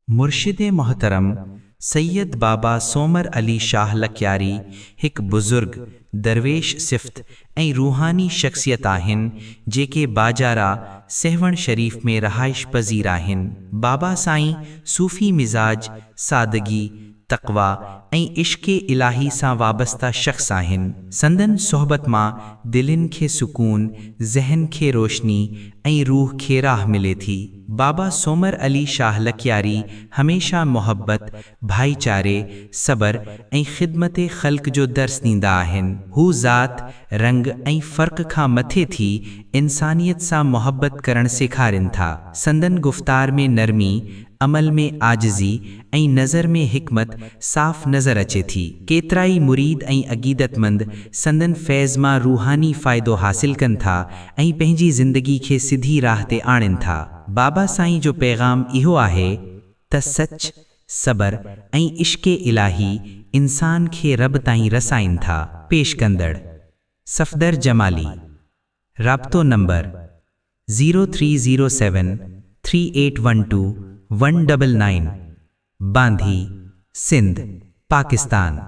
मुर्शिद मोहतरम सैयद बाबा सोमर अली शाह लखयारी हिक बुज़ुर्ग दरवेश सिफ़्त ऐं रूहानी शख्सियत आहिनि जेके बाजारा सहवण शरीफ़ में रहाइश पज़ीर आहिनि। बाबा साईं सूफ़ी मिज़ाज, सादगी, तक़वा ऐं इश्क़े इलाही सां वाबस्ता शख़्स आहिनि। संदन सोहबत मां दिलिन खे सुकून, ज़हन खे रोशनी ऐं रूह खे राह मिले थी। बाबा सोमर अली शाह लखयारी हमेशा मोहब्बत, भाईचारे, सबर ऐं ख़िदमत ख़ल्क़ जो दर्स ॾींदा आहिनि। हू ज़ात, रंग ऐं फ़र्क़ खां मथे थी इंसानियत सां मोहब्बत करण सेखारिन था। संदन गुफ़्तार में नरमी, अमल में आजिज़ी ऐं नज़र में हिकमत साफ़ नज़र अचे थी। केतराई मुरीद ऐं अक़ीदतमंद संदन फैज़ मां रूहानी फ़ाइदो हासिल कनि था ऐं पंहिंजी ज़िंदगी खे सिधी राह ते आणिन था। बाबा साईं जो पैगाम इहो आहे त सच, सबर ऐं इश्क़े इलाही इंसान खे रब ताईं रसाइन था। पेश कंदड़ सफ़दर जमाली। राब्तो नंबर 0307 3812 199, बांधी, सिंध, पाकिस्तान।